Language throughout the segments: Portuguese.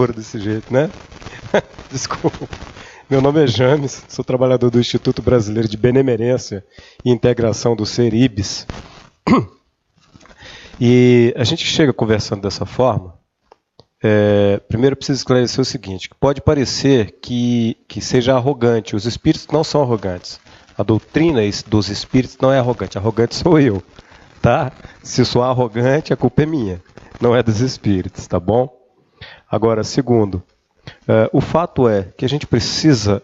trabalhadora desse jeito, né? Desculpa. Meu nome é James, sou trabalhador do Instituto Brasileiro de Benemerência e Integração do Seribes. E a gente chega conversando dessa forma. Primeiro eu preciso esclarecer o seguinte, que pode parecer que seja arrogante. Os espíritos não são arrogantes. A doutrina dos espíritos não é arrogante. Arrogante sou eu, tá? Se sou arrogante, a culpa é minha, não é dos espíritos, tá bom? Agora, segundo, o fato é que a gente precisa,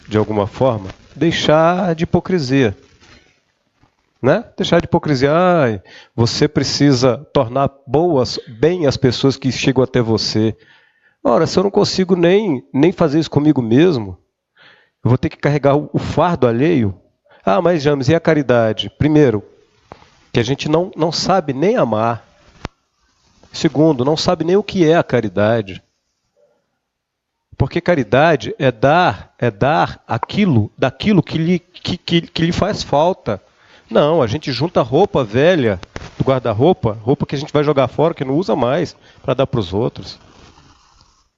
de alguma forma, deixar de hipocrisia. Né? Deixar de hipocrisia. Você precisa tornar bem as pessoas que chegam até você. Ora, se eu não consigo nem fazer isso comigo mesmo, eu vou ter que carregar o fardo alheio. Mas James, e a caridade? Primeiro, que a gente não sabe nem amar. Segundo, não sabe nem o que é a caridade. Porque caridade é dar daquilo que lhe faz falta. Não, a gente junta roupa velha do guarda-roupa, roupa que a gente vai jogar fora, que não usa mais, para dar para os outros.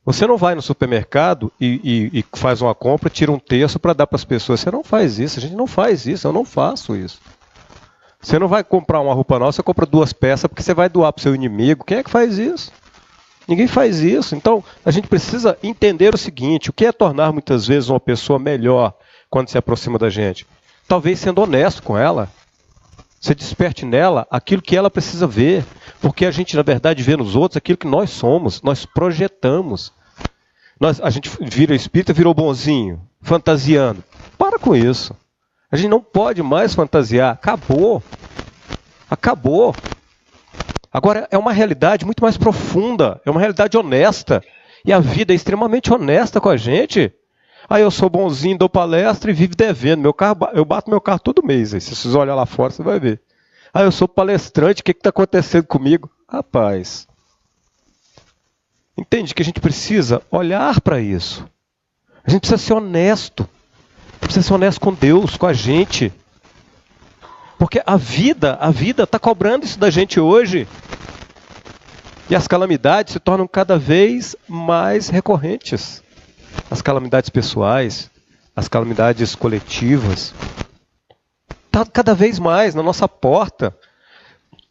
Você não vai no supermercado e faz uma compra, tira um terço para dar para as pessoas. Você não faz isso, a gente não faz isso, eu não faço isso. Você não vai comprar uma roupa nova, você compra 2 peças porque você vai doar para o seu inimigo. Quem é que faz isso? Ninguém faz isso. Então, a gente precisa entender o seguinte, o que é tornar muitas vezes uma pessoa melhor quando se aproxima da gente? Talvez sendo honesto com ela. Você desperte nela aquilo que ela precisa ver. Porque a gente, na verdade, vê nos outros aquilo que nós somos. Nós projetamos. A gente vira espírita, virou bonzinho, fantasiando. Para com isso. A gente não pode mais fantasiar. Acabou. Acabou. Agora, é uma realidade muito mais profunda. É uma realidade honesta. E a vida é extremamente honesta com a gente. Eu sou bonzinho, dou palestra e vivo devendo. Eu bato meu carro todo mês. Aí, se vocês olharem lá fora, você vai ver. Eu sou palestrante, o que está acontecendo comigo? Rapaz, entende que a gente precisa olhar para isso. A gente precisa ser honesto. Precisa ser honesto com Deus, com a gente. Porque a vida está cobrando isso da gente hoje. E as calamidades se tornam cada vez mais recorrentes. As calamidades pessoais, as calamidades coletivas. Está cada vez mais na nossa porta.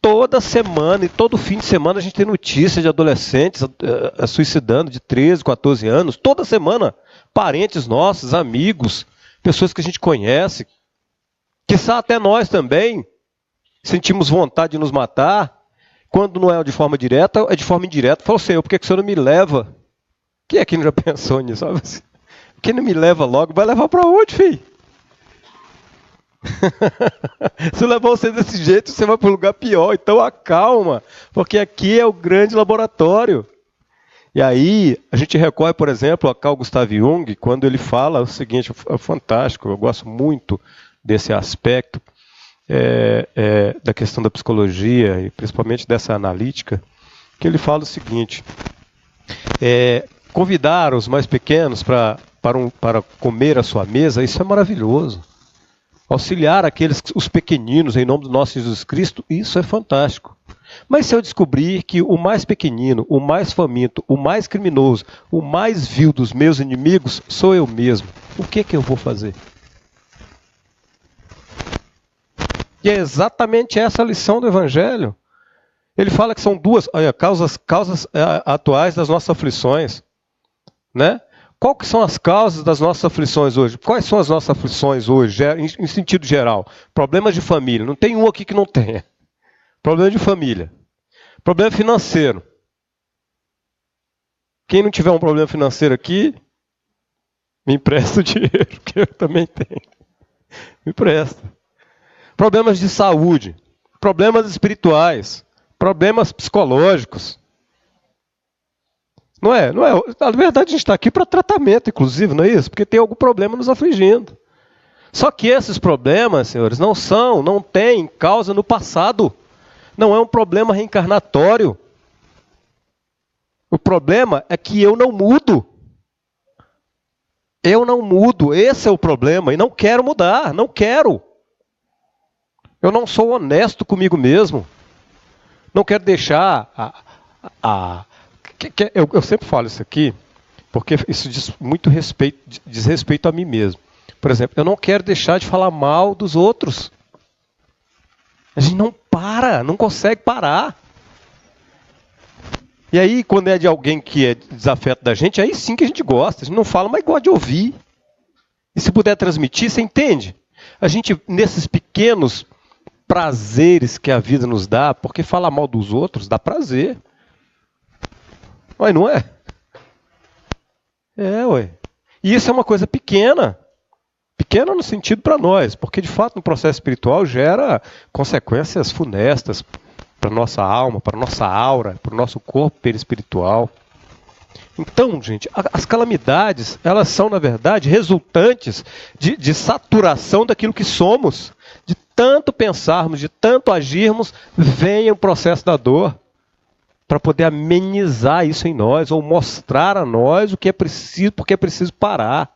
Toda semana e todo fim de semana a gente tem notícias de adolescentes suicidando de 13, 14 anos. Toda semana, parentes nossos, amigos, pessoas que a gente conhece. Quiçá até nós também sentimos vontade de nos matar. Quando não é de forma direta, é de forma indireta. Fala, Senhor, por que o Senhor não me leva? Quem é que não já pensou nisso? Quem não me leva logo, vai levar para onde, filho? Se eu levar você desse jeito, você vai para um lugar pior. Então acalma, porque aqui é o grande laboratório. E aí, a gente recorre, por exemplo, a Carl Gustav Jung, quando ele fala o seguinte, é fantástico, eu gosto muito desse aspecto da questão da psicologia, e principalmente dessa analítica, que ele fala o seguinte, convidar os mais pequenos para comer à sua mesa, isso é maravilhoso. Auxiliar os pequeninos em nome do nosso Jesus Cristo, isso é fantástico. Mas se eu descobrir que o mais pequenino, o mais faminto, o mais criminoso, o mais vil dos meus inimigos sou eu mesmo, o que eu vou fazer? E é exatamente essa a lição do Evangelho. Ele fala que são duas causas atuais das nossas aflições. Né? Qual que são as causas das nossas aflições hoje? Quais são as nossas aflições hoje, em sentido geral? Problemas de família. Não tem um aqui que não tenha. Problema de família. Problema financeiro. Quem não tiver um problema financeiro aqui, me empresta o dinheiro, que eu também tenho. Me empresta. Problemas de saúde. Problemas espirituais. Problemas psicológicos. Não é? Na verdade, a gente está aqui para tratamento, inclusive, não é isso? Porque tem algum problema nos afligindo. Só que esses problemas, senhores, não têm causa no passado. Não é um problema reencarnatório. O problema é que eu não mudo. Eu não mudo, esse é o problema. E não quero mudar, não quero. Eu não sou honesto comigo mesmo. Não quero deixar Eu sempre falo isso aqui, porque isso diz respeito a mim mesmo. Por exemplo, eu não quero deixar de falar mal dos outros. A gente não consegue parar. E aí, quando é de alguém que é desafeto da gente, aí sim que a gente gosta. A gente não fala, mas gosta de ouvir. E se puder transmitir, você entende? A gente, nesses pequenos prazeres que a vida nos dá, porque falar mal dos outros dá prazer. Ué, não é? Ué. E isso é uma coisa pequena. Pequena no sentido para nós, porque de fato no processo espiritual gera consequências funestas para a nossa alma, para a nossa aura, para o nosso corpo perispiritual. Então, gente, as calamidades, elas são, na verdade, resultantes de saturação daquilo que somos. De tanto pensarmos, de tanto agirmos, vem o processo da dor para poder amenizar isso em nós, ou mostrar a nós o que é preciso, porque é preciso parar.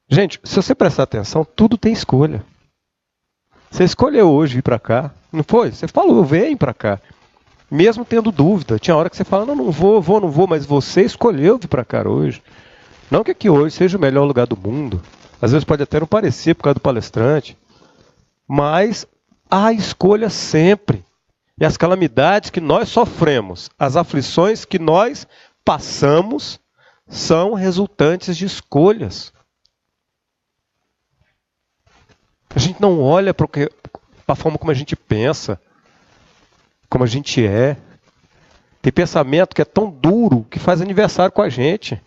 Gente, se você prestar atenção, tudo tem escolha. Você escolheu hoje vir para cá, não foi? Você falou, vem para cá. Mesmo tendo dúvida. Tinha hora que você fala, não vou, mas você escolheu vir para cá hoje. Não que aqui hoje seja o melhor lugar do mundo. Às vezes pode até não parecer por causa do palestrante. Mas há escolha sempre. E as calamidades que nós sofremos, as aflições que nós passamos, são resultantes de escolhas. A gente não olha para a forma como a gente pensa, como a gente é. Tem pensamento que é tão duro que faz aniversário com a gente.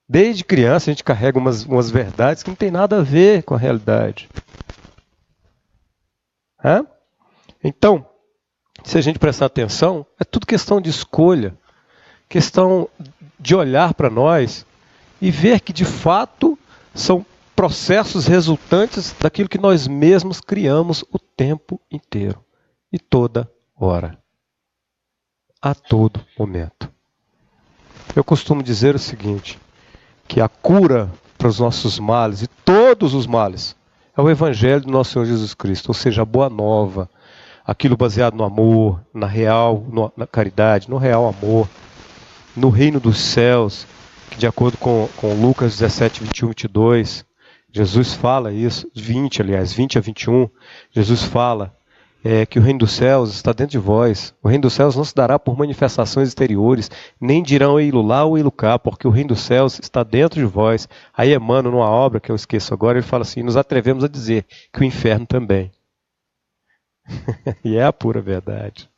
Desde criança a gente carrega umas verdades que não tem nada a ver com a realidade. Então, se a gente prestar atenção, é tudo questão de escolha, questão de olhar para nós e ver que de fato são processos resultantes daquilo que nós mesmos criamos o tempo inteiro e toda hora, a todo momento. Eu costumo dizer o seguinte, que a cura para os nossos males, e todos os males, é o Evangelho do nosso Senhor Jesus Cristo, ou seja, a boa nova, aquilo baseado no amor, na caridade, no real amor, no reino dos céus, que de acordo com Lucas 17, 21, 22, Jesus fala isso, 20 a 21, Jesus fala que o reino dos céus está dentro de vós. O reino dos céus não se dará por manifestações exteriores, nem dirão ei-lo lá ou ei-lo cá, porque o reino dos céus está dentro de vós. Aí Emmanuel, numa obra que eu esqueço agora, ele fala assim, nos atrevemos a dizer que o inferno também. E é a pura verdade.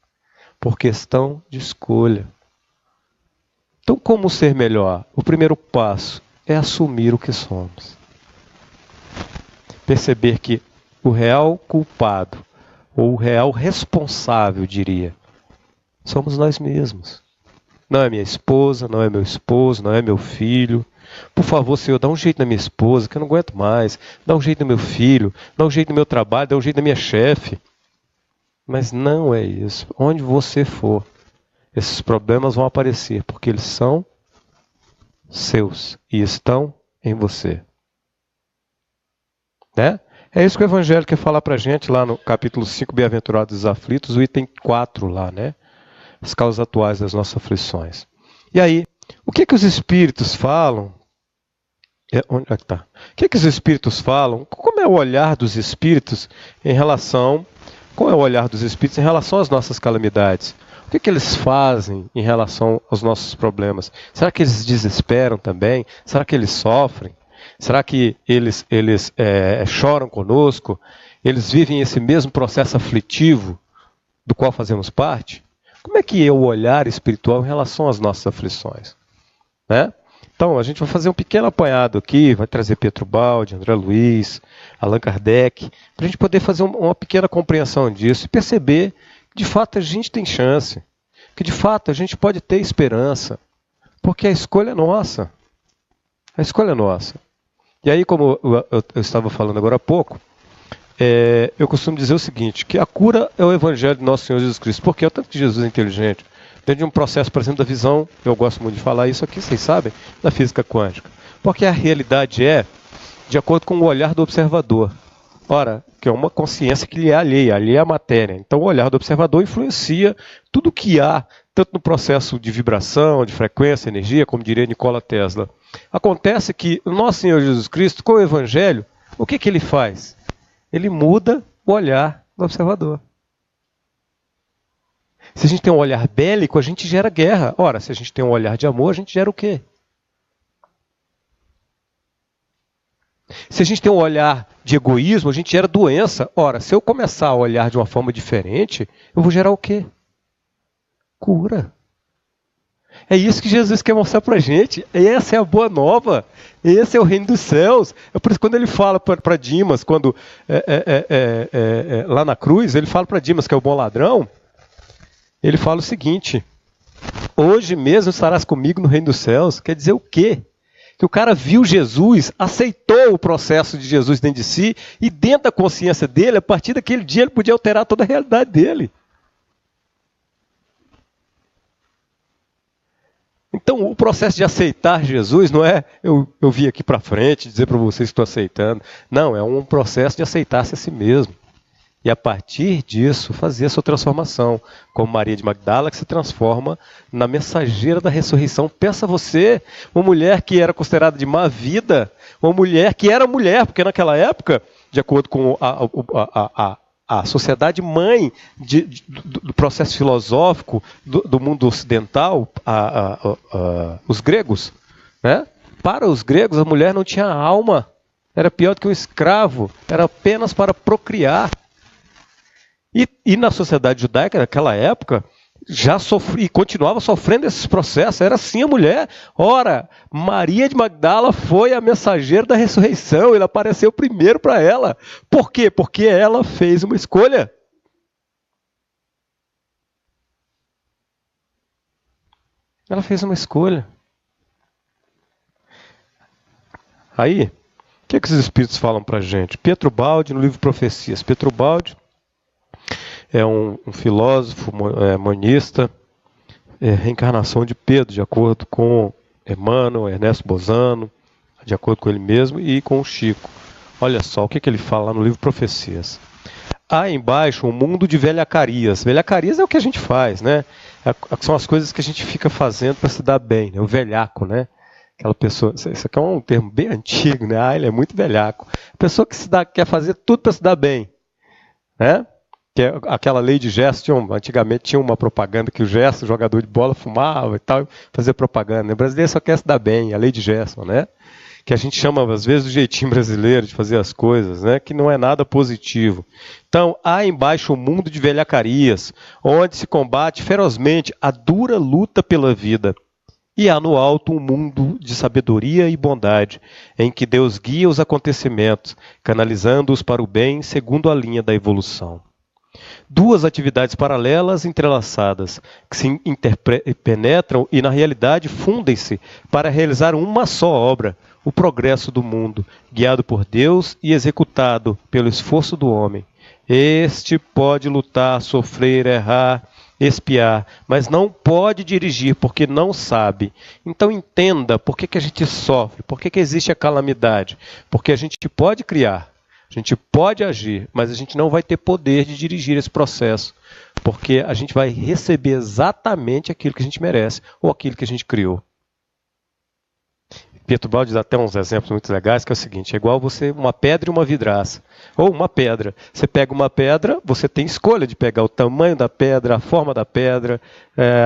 Por questão de escolha. Então, como ser melhor? O primeiro passo é assumir o que somos. Perceber que o real culpado, ou o real responsável, diria, somos nós mesmos. Não é minha esposa, não é meu esposo, não é meu filho. Por favor, Senhor, dá um jeito na minha esposa, que eu não aguento mais. Dá um jeito no meu filho, dá um jeito no meu trabalho, dá um jeito na minha chefe. Mas não é isso. Onde você for, esses problemas vão aparecer, porque eles são seus e estão em você. Né? É isso que o Evangelho quer falar para a gente lá no capítulo 5, Bem-aventurados os aflitos, o item 4 lá, né? As causas atuais das nossas aflições. E aí, o que os Espíritos falam? Onde é que está? O que os Espíritos falam? Como é o olhar dos Espíritos em relação... Qual é o olhar dos Espíritos em relação às nossas calamidades? O que eles fazem em relação aos nossos problemas? Será que eles desesperam também? Será que eles sofrem? Será que eles choram conosco? Eles vivem esse mesmo processo aflitivo do qual fazemos parte? Como é que é o olhar espiritual em relação às nossas aflições? Né? Então, a gente vai fazer um pequeno apanhado aqui, vai trazer Pietro Baldi, André Luiz, Allan Kardec, para a gente poder fazer uma pequena compreensão disso e perceber que, de fato, a gente tem chance, que, de fato, a gente pode ter esperança, porque a escolha é nossa. A escolha é nossa. E aí, como eu estava falando agora há pouco, eu costumo dizer o seguinte, que a cura é o Evangelho do nosso Senhor Jesus Cristo. Porque é o tanto que Jesus é inteligente. Dentro de um processo, por exemplo, da visão, eu gosto muito de falar isso aqui, vocês sabem, da física quântica. Porque a realidade é de acordo com o olhar do observador. Ora, que é uma consciência que lhe é alheia à matéria. Então o olhar do observador influencia tudo o que há, tanto no processo de vibração, de frequência, energia, como diria Nikola Tesla. Acontece que o nosso Senhor Jesus Cristo, com o Evangelho, o que ele faz? Ele muda o olhar do observador. Se a gente tem um olhar bélico, a gente gera guerra. Ora, se a gente tem um olhar de amor, a gente gera o quê? Se a gente tem um olhar de egoísmo, a gente gera doença. Ora, se eu começar a olhar de uma forma diferente, eu vou gerar o quê? Cura. É isso que Jesus quer mostrar pra gente. Essa é a boa nova. Esse é o reino dos céus. É por isso que quando ele fala para Dimas, quando lá na cruz, ele fala para Dimas, que é o bom ladrão, ele fala o seguinte: hoje mesmo estarás comigo no reino dos céus. Quer dizer o quê? Que o cara viu Jesus, aceitou o processo de Jesus dentro de si, e dentro da consciência dele, a partir daquele dia, ele podia alterar toda a realidade dele. Então, o processo de aceitar Jesus não é eu vir aqui para frente dizer para vocês que estou aceitando. Não, é um processo de aceitar-se a si mesmo. E a partir disso, fazer a sua transformação. Como Maria de Magdala, que se transforma na mensageira da ressurreição. Pensa você, uma mulher que era considerada de má vida, uma mulher que era mulher, porque naquela época, de acordo com a sociedade mãe do processo filosófico do mundo ocidental, os gregos, né? Para os gregos, a mulher não tinha alma, era pior do que um escravo, era apenas para procriar. E na sociedade judaica, naquela época, já sofria e continuava sofrendo esses processos. Era assim a mulher. Ora, Maria de Magdala foi a mensageira da ressurreição. Ele apareceu primeiro para ela. Por quê? Porque ela fez uma escolha. Ela fez uma escolha. Aí, o que os espíritos falam para a gente? Pietro Baldi, no livro Profecias. Pietro Baldi é um filósofo monista, reencarnação de Pedro, de acordo com Emmanuel, Ernesto Bozano, de acordo com ele mesmo, e com o Chico. Olha só o que ele fala lá no livro Profecias. Há embaixo um mundo de velhacarias. Velhacarias é o que a gente faz, né? São as coisas que a gente fica fazendo para se dar bem, né? O velhaco, né? Aquela pessoa, isso aqui é um termo bem antigo, né? Ah, ele é muito velhaco. A pessoa que quer fazer tudo para se dar bem, né? Que é aquela lei de Gerson, antigamente tinha uma propaganda que o Gerson, jogador de bola, fumava e tal, fazia propaganda. O brasileiro só quer se dar bem, a lei de Gerson, né? Que a gente chama, às vezes, do jeitinho brasileiro de fazer as coisas, né? Que não é nada positivo. Então, há embaixo um mundo de velhacarias, onde se combate ferozmente a dura luta pela vida. E há no alto um mundo de sabedoria e bondade, em que Deus guia os acontecimentos, canalizando-os para o bem segundo a linha da evolução. Duas atividades paralelas entrelaçadas, que se penetram e na realidade fundem-se para realizar uma só obra, o progresso do mundo, guiado por Deus e executado pelo esforço do homem. Este pode lutar, sofrer, errar, espiar, mas não pode dirigir porque não sabe. Então entenda por que a gente sofre, por que existe a calamidade, porque a gente pode criar. A gente pode agir, mas a gente não vai ter poder de dirigir esse processo, porque a gente vai receber exatamente aquilo que a gente merece, ou aquilo que a gente criou. Pietro Baldi dá até uns exemplos muito legais, que é o seguinte: é igual você, uma pedra e uma vidraça. Ou uma pedra. Você pega uma pedra, você tem escolha de pegar o tamanho da pedra, a forma da pedra,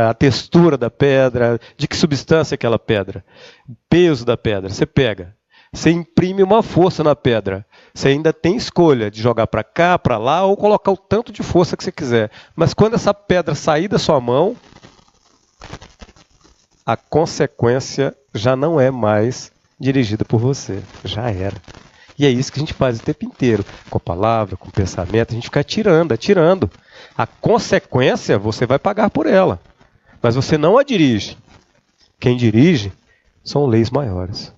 a textura da pedra, de que substância é aquela pedra, o peso da pedra. Você pega. Você imprime uma força na pedra. Você ainda tem escolha de jogar para cá, para lá, ou colocar o tanto de força que você quiser. Mas quando essa pedra sair da sua mão, a consequência já não é mais dirigida por você. Já era. E é isso que a gente faz o tempo inteiro. Com a palavra, com o pensamento, a gente fica atirando. A consequência, você vai pagar por ela. Mas você não a dirige. Quem dirige são leis maiores.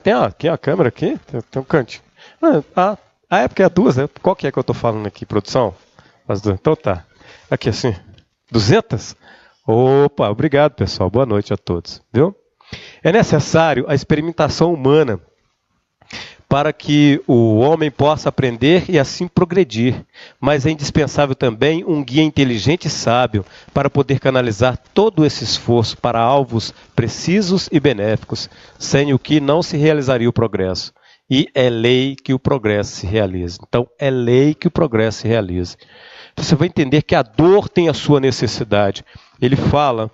Tem aqui a câmera aqui? Tem um cantinho. É porque é duas, né? Qual que é que eu estou falando aqui, produção? As duas. Então tá. Aqui assim. 200? Opa, obrigado pessoal. Boa noite a todos. Viu? É necessário a experimentação humana para que o homem possa aprender e assim progredir. Mas é indispensável também um guia inteligente e sábio para poder canalizar todo esse esforço para alvos precisos e benéficos, sem o que não se realizaria o progresso. E é lei que o progresso se realize. Então, é lei que o progresso se realize. Você vai entender que a dor tem a sua necessidade. Ele fala,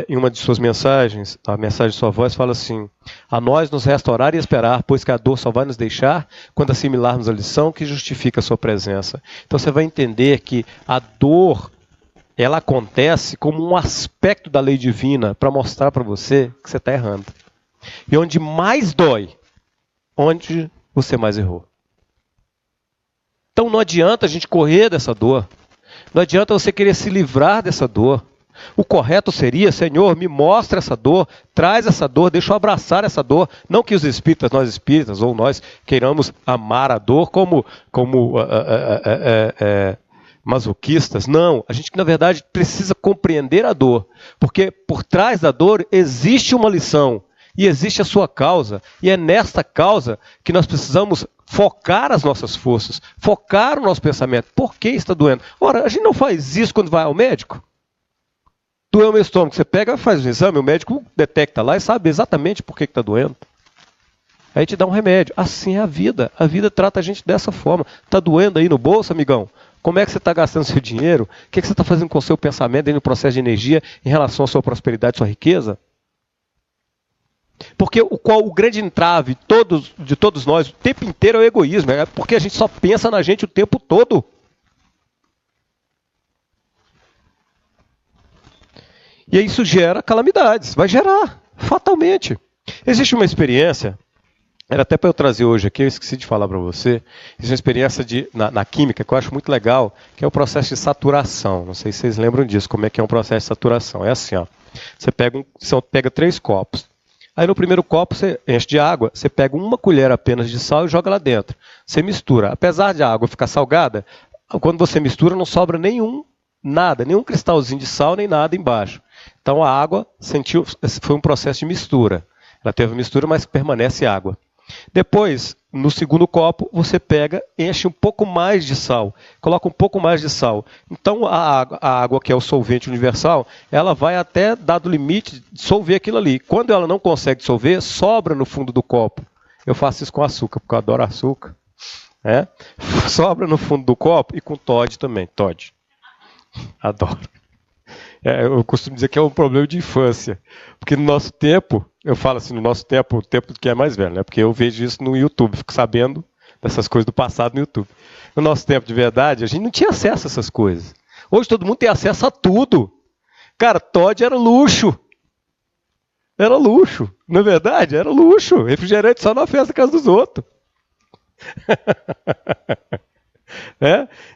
em uma de suas mensagens, a mensagem de sua voz fala assim: a nós nos resta orar e esperar, pois que a dor só vai nos deixar quando assimilarmos a lição que justifica a sua presença. Então você vai entender que a dor, ela acontece como um aspecto da lei divina para mostrar para você que você está errando. E onde mais dói, onde você mais errou. Então não adianta a gente correr dessa dor. Não adianta você querer se livrar dessa dor. O correto seria: Senhor, me mostra essa dor, traz essa dor, deixa eu abraçar essa dor. Não que os espíritas, nós espíritas, ou nós queiramos amar a dor como masoquistas. Não, a gente na verdade precisa compreender a dor. Porque por trás da dor existe uma lição. E existe a sua causa. E é nesta causa que nós precisamos focar as nossas forças, focar o nosso pensamento. Por que está doendo? Ora, a gente não faz isso quando vai ao médico? Doeu meu estômago, você pega, faz um exame, o médico detecta lá e sabe exatamente por que está doendo. Aí te dá um remédio. Assim é a vida. A vida trata a gente dessa forma. Está doendo aí no bolso, amigão? Como é que você está gastando seu dinheiro? O que você está fazendo com o seu pensamento no processo de energia em relação à sua prosperidade, sua riqueza? Porque o grande entrave de todos nós o tempo inteiro é o egoísmo. É porque a gente só pensa na gente o tempo todo. E aí isso gera calamidades, vai gerar, fatalmente. Existe uma experiência, era até para eu trazer hoje aqui, eu esqueci de falar para você, existe uma experiência na química que eu acho muito legal, que é o processo de saturação. Não sei se vocês lembram disso, como é que é um processo de saturação. É assim, ó, você pega 3 copos, aí no primeiro copo você enche de água, você pega 1 colher apenas de sal e joga lá dentro. Você mistura, apesar de a água ficar salgada, quando você mistura não sobra nenhum cristalzinho de sal, nem nada embaixo. Então a água foi um processo de mistura. Ela teve mistura, mas permanece água. Depois, no segundo copo, você pega, enche um pouco mais de sal. Coloca um pouco mais de sal. Então a água, que é o solvente universal, ela vai até dado limite dissolver aquilo ali. Quando ela não consegue dissolver, sobra no fundo do copo. Eu faço isso com açúcar, porque eu adoro açúcar. Sobra no fundo do copo e com Toddy também. Toddy. Adoro. Eu costumo dizer que é um problema de infância. Porque no nosso tempo, eu falo assim, no nosso tempo, o tempo que é mais velho, né? Porque eu vejo isso no YouTube, fico sabendo dessas coisas do passado no YouTube. No nosso tempo de verdade, a gente não tinha acesso a essas coisas. Hoje todo mundo tem acesso a tudo. Cara, Toddy era luxo. Era luxo. Não é verdade? Era luxo. Refrigerante só na festa da casa dos outros.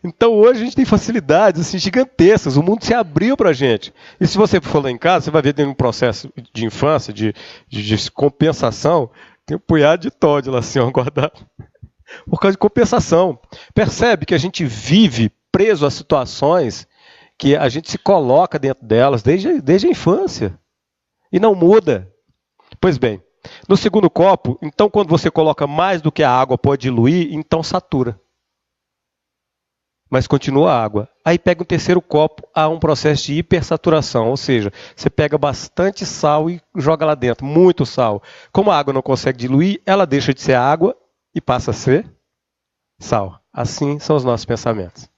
Então hoje a gente tem facilidades assim, gigantescas, o mundo se abriu para a gente. E se você for lá em casa, você vai ver dentro de um processo de infância, de compensação, tem um punhado de Toddy lá assim, guardado. Por causa de compensação. Percebe que a gente vive preso a situações que a gente se coloca dentro delas desde a infância. E não muda. Pois bem, no segundo copo, então quando você coloca mais do que a água pode diluir, então satura. Mas continua a água. Aí pega um terceiro copo, há um processo de hipersaturação, ou seja, você pega bastante sal e joga lá dentro, muito sal. Como a água não consegue diluir, ela deixa de ser água e passa a ser sal. Assim são os nossos pensamentos.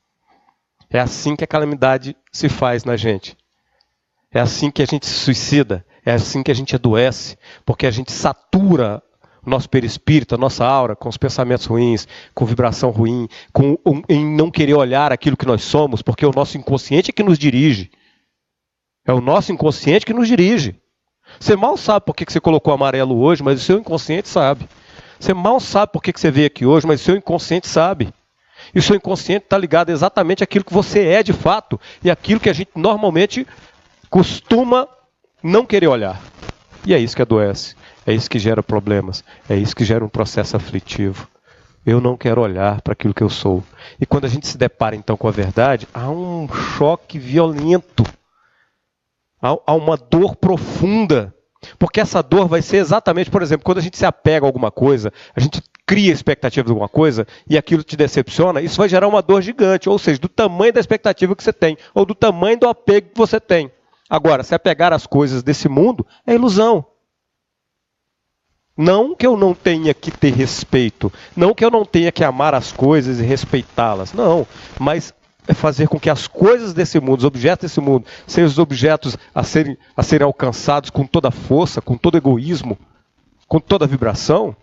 É assim que a calamidade se faz na gente. É assim que a gente se suicida, é assim que a gente adoece, porque a gente satura o nosso perispírito, a nossa aura, com os pensamentos ruins, com vibração ruim, em não querer olhar aquilo que nós somos, porque o nosso inconsciente é que nos dirige. É o nosso inconsciente que nos dirige. Você mal sabe por que você colocou amarelo hoje, mas o seu inconsciente sabe. Você mal sabe por que você veio aqui hoje, mas o seu inconsciente sabe. E o seu inconsciente está ligado exatamente àquilo que você é de fato, e àquilo que a gente normalmente costuma não querer olhar. E é isso que adoece. É isso que gera problemas, é isso que gera um processo aflitivo. Eu não quero olhar para aquilo que eu sou. E quando a gente se depara então com a verdade, há um choque violento, há uma dor profunda. Porque essa dor vai ser exatamente, por exemplo, quando a gente se apega a alguma coisa, a gente cria expectativa de alguma coisa e aquilo te decepciona, isso vai gerar uma dor gigante, ou seja, do tamanho da expectativa que você tem, ou do tamanho do apego que você tem. Agora, se apegar às coisas desse mundo, é ilusão. Não que eu não tenha que ter respeito, não que eu não tenha que amar as coisas e respeitá-las, não, mas é fazer com que as coisas desse mundo, os objetos desse mundo, sejam os objetos a serem alcançados com toda força, com todo egoísmo, com toda vibração.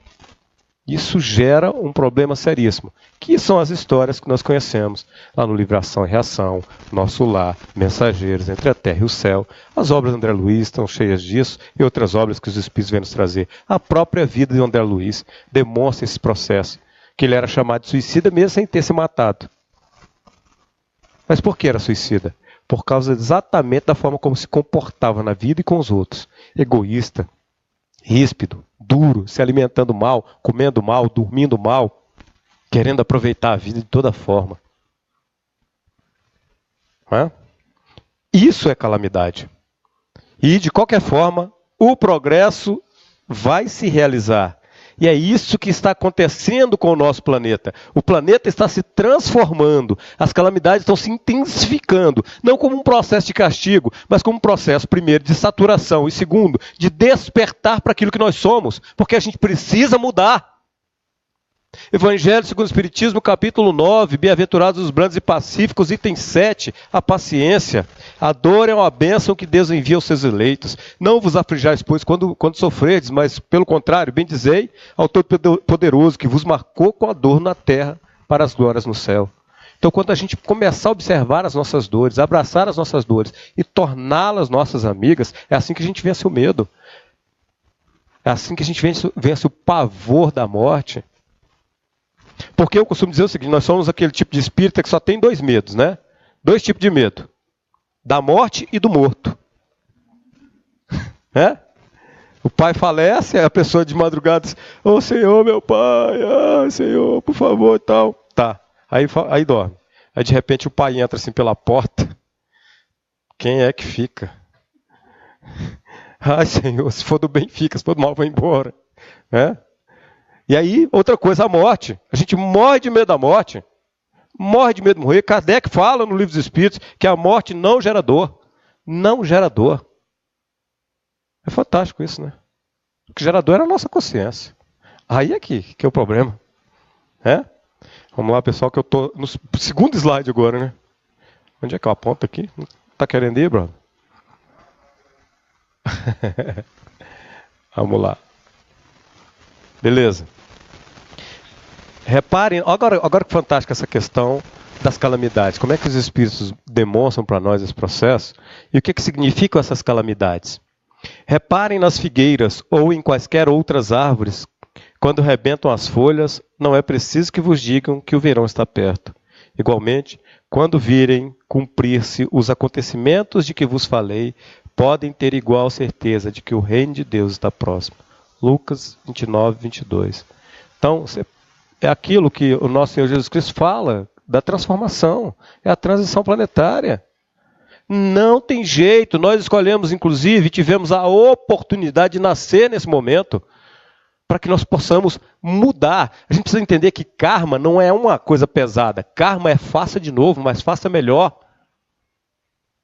Isso gera um problema seríssimo, que são as histórias que nós conhecemos lá no livro Ação e Reação, Nosso Lar, Mensageiros, Entre a Terra e o Céu. As obras de André Luiz estão cheias disso e outras obras que os Espíritos vêm nos trazer. A própria vida de André Luiz demonstra esse processo, que ele era chamado de suicida mesmo sem ter se matado. Mas por que era suicida? Por causa exatamente da forma como se comportava na vida e com os outros. Egoísta, ríspido, duro, se alimentando mal, comendo mal, dormindo mal, querendo aproveitar a vida de toda forma. Não é? Isso é calamidade. E, de qualquer forma, o progresso vai se realizar. E é isso que está acontecendo com o nosso planeta. O planeta está se transformando. As calamidades estão se intensificando. Não como um processo de castigo, mas como um processo, primeiro, de saturação. E segundo, de despertar para aquilo que nós somos. Porque a gente precisa mudar. Evangelho segundo o Espiritismo, capítulo 9, Bem-aventurados os brandos e pacíficos, item 7, a paciência. A dor é uma bênção que Deus envia aos seus eleitos. Não vos aflijais, pois, quando sofredes, mas, pelo contrário, bendizei ao Todo-Poderoso, que vos marcou com a dor na terra para as glórias no céu. Então, quando a gente começar a observar as nossas dores, abraçar as nossas dores e torná-las nossas amigas, é assim que a gente vence o medo. É assim que a gente vence o pavor da morte. Porque eu costumo dizer o seguinte, nós somos aquele tipo de espírita que só tem dois medos, né? Dois tipos de medo. Da morte e do morto. É? O pai falece, a pessoa de madrugada diz, ô Senhor, meu pai, Senhor, por favor, e tal. Tá, aí dorme. Aí de repente o pai entra assim pela porta. Quem é que fica? Ai, Senhor, se for do bem fica, se for do mal vai embora. É? E aí, outra coisa, a morte. A gente morre de medo da morte. Morre de medo de morrer. Kardec fala no Livro dos Espíritos que a morte não gera dor. Não gera dor. É fantástico isso, né? O que gera dor é a nossa consciência. Aí é que é o problema. É? Vamos lá, pessoal, que eu estou no segundo slide agora, né? Onde é que eu aponto aqui? Tá querendo ir, brother? Vamos lá. Beleza. Reparem, agora que fantástica essa questão das calamidades. Como é que os espíritos demonstram para nós esse processo? E o que significam essas calamidades? Reparem nas figueiras ou em quaisquer outras árvores, quando rebentam as folhas, não é preciso que vos digam que o verão está perto. Igualmente, quando virem cumprir-se os acontecimentos de que vos falei, podem ter igual certeza de que o reino de Deus está próximo. Lucas 29, 22. Então, é aquilo que o nosso Senhor Jesus Cristo fala da transformação, é a transição planetária. Não tem jeito, nós escolhemos, inclusive, tivemos a oportunidade de nascer nesse momento, para que nós possamos mudar. A gente precisa entender que karma não é uma coisa pesada. Karma é faça de novo, mas faça melhor.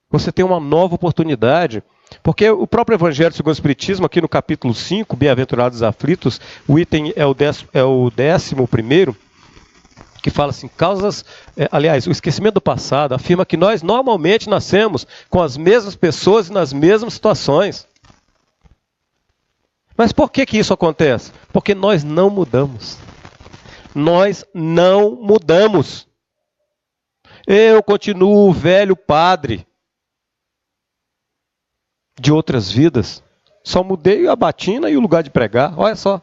Você tem uma nova oportunidade. Porque o próprio Evangelho segundo o Espiritismo, aqui no capítulo 5, Bem-aventurados os aflitos, o item é o 11º, que fala assim, aliás, o esquecimento do passado afirma que nós normalmente nascemos com as mesmas pessoas e nas mesmas situações. Mas por que isso acontece? Porque nós não mudamos. Nós não mudamos. Eu continuo o velho padre de outras vidas. Só mudei a batina e o lugar de pregar. Olha só.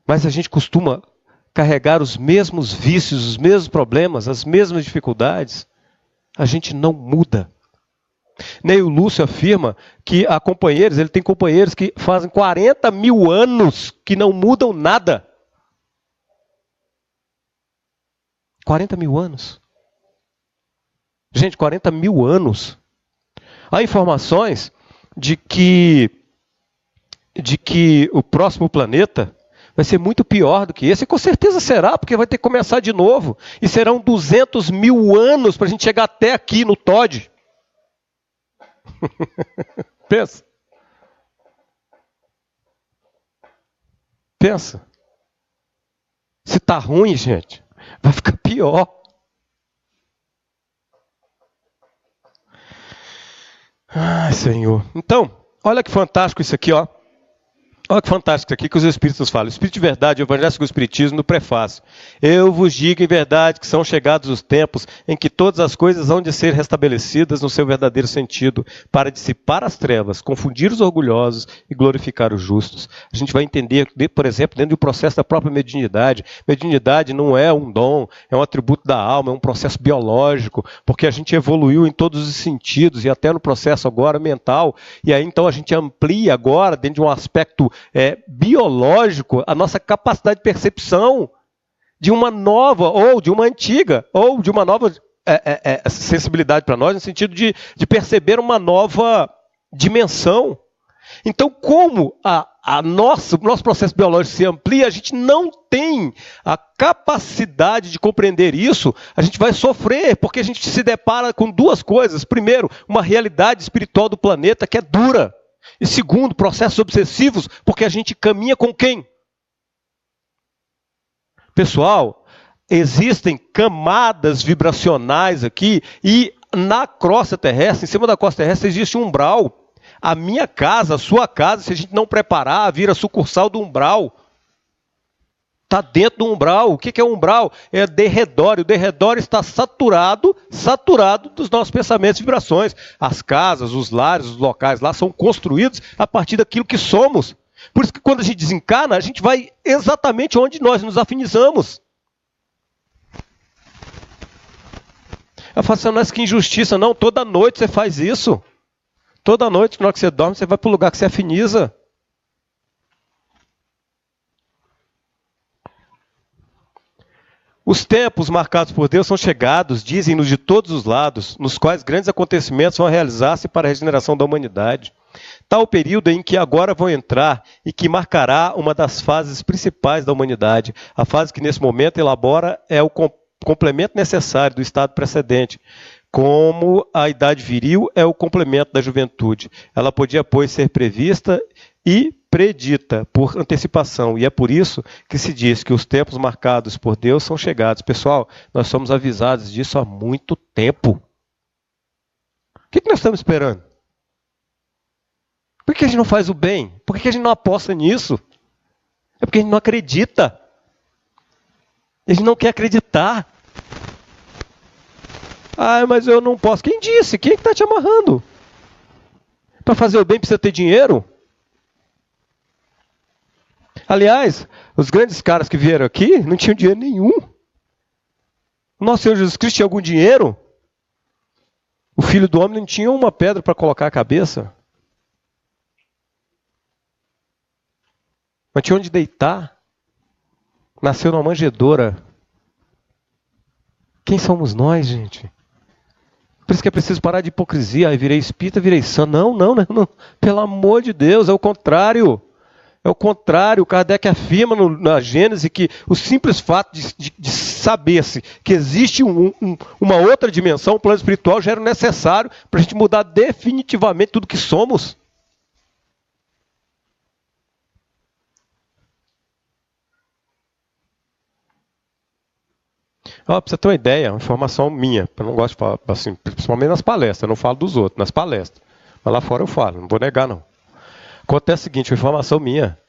Mas a gente costuma carregar os mesmos vícios, os mesmos problemas, as mesmas dificuldades. A gente não muda. Nem o Lúcio afirma que há companheiros, ele tem companheiros que fazem 40 mil anos que não mudam nada. 40 mil anos. Gente, 40 mil anos. Há informações de que o próximo planeta Vai ser muito pior do que esse, e com certeza será, porque vai ter que começar de novo. E serão 200 mil anos para a gente chegar até aqui no Todd. Pensa. Pensa. Se está ruim, gente, vai ficar pior. Ai, Senhor. Então, olha que fantástico isso aqui, ó. Olha que fantástico isso aqui que os Espíritos nos falam. O Espírito de Verdade, o Evangelho segundo o Espiritismo, no prefácio. Eu vos digo em verdade que são chegados os tempos em que todas as coisas hão de ser restabelecidas no seu verdadeiro sentido, para dissipar as trevas, confundir os orgulhosos e glorificar os justos. A gente vai entender, por exemplo, dentro do processo da própria mediunidade. Mediunidade não é um dom, é um atributo da alma, é um processo biológico, porque a gente evoluiu em todos os sentidos, e até no processo agora mental, e aí então a gente amplia agora, dentro de um aspecto biológico, a nossa capacidade de percepção de uma nova, ou de uma antiga, ou de uma nova sensibilidade para nós, no sentido de perceber uma nova dimensão. Então, como o nosso processo biológico se amplia, a gente não tem a capacidade de compreender isso, a gente vai sofrer, porque a gente se depara com duas coisas. Primeiro, uma realidade espiritual do planeta que é dura. E segundo, processos obsessivos, porque a gente caminha com quem? Pessoal, existem camadas vibracionais aqui, e na crosta terrestre, em cima da crosta terrestre, existe um umbral. A minha casa, a sua casa, se a gente não preparar, vira sucursal do umbral. Está dentro do umbral. O que é umbral? É derredor. E o derredor está saturado dos nossos pensamentos e vibrações. As casas, os lares, os locais lá são construídos a partir daquilo que somos. Por isso que quando a gente desencarna, a gente vai exatamente onde nós nos afinizamos. Eu falo assim, não é que injustiça, não. Toda noite você faz isso. Toda noite, na hora que você dorme, você vai para o lugar que você afiniza. Os tempos marcados por Deus são chegados, dizem-nos de todos os lados, nos quais grandes acontecimentos vão realizar-se para a regeneração da humanidade. Tal período em que agora vão entrar e que marcará uma das fases principais da humanidade. A fase que nesse momento elabora é o complemento necessário do estado precedente, como a idade viril é o complemento da juventude. Ela podia, pois, ser prevista e predita por antecipação, e é por isso que se diz que os tempos marcados por Deus são chegados. Pessoal, nós somos avisados disso há muito tempo. O que nós estamos esperando? Por que a gente não faz o bem? Por que a gente não aposta nisso? É porque a gente não acredita. A gente não quer acreditar. Ah, mas eu não posso. Quem disse? Quem é que está te amarrando? Para fazer o bem precisa ter dinheiro? Aliás, os grandes caras que vieram aqui não tinham dinheiro nenhum. O nosso Senhor Jesus Cristo tinha algum dinheiro? O Filho do Homem não tinha uma pedra para colocar a cabeça. Não tinha onde deitar. Nasceu numa manjedoura. Quem somos nós, gente? Por isso que é preciso parar de hipocrisia. Aí virei espírita, virei santo. Não. Pelo amor de Deus, é o contrário. É o contrário. Kardec afirma na Gênese que o simples fato de saber-se que existe uma outra dimensão, um plano espiritual, já era necessário para a gente mudar definitivamente tudo que somos. Para você ter uma ideia, uma informação minha, eu não gosto de falar, assim, principalmente nas palestras, eu não falo dos outros, nas palestras. Mas lá fora eu falo, não vou negar não. Acontece o seguinte, uma informação minha,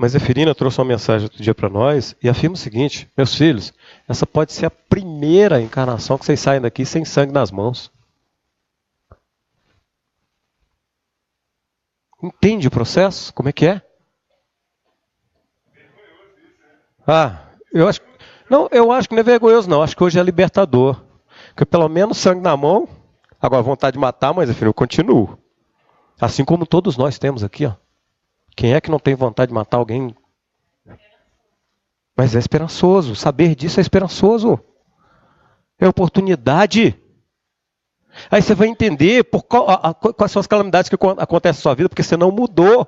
mas Zeferina trouxe uma mensagem outro dia para nós e afirma o seguinte: meus filhos, essa pode ser a primeira encarnação que vocês saem daqui sem sangue nas mãos. Entende o processo? Como é que é? Eu acho que não é vergonhoso não, acho que hoje é libertador. Porque pelo menos sangue na mão, agora vontade de matar, mas afinal eu continuo. Assim como todos nós temos aqui, ó. Quem é que não tem vontade de matar alguém? Mas é esperançoso, saber disso é esperançoso. É oportunidade. Aí você vai entender quais são as calamidades que acontecem na sua vida, porque você não mudou.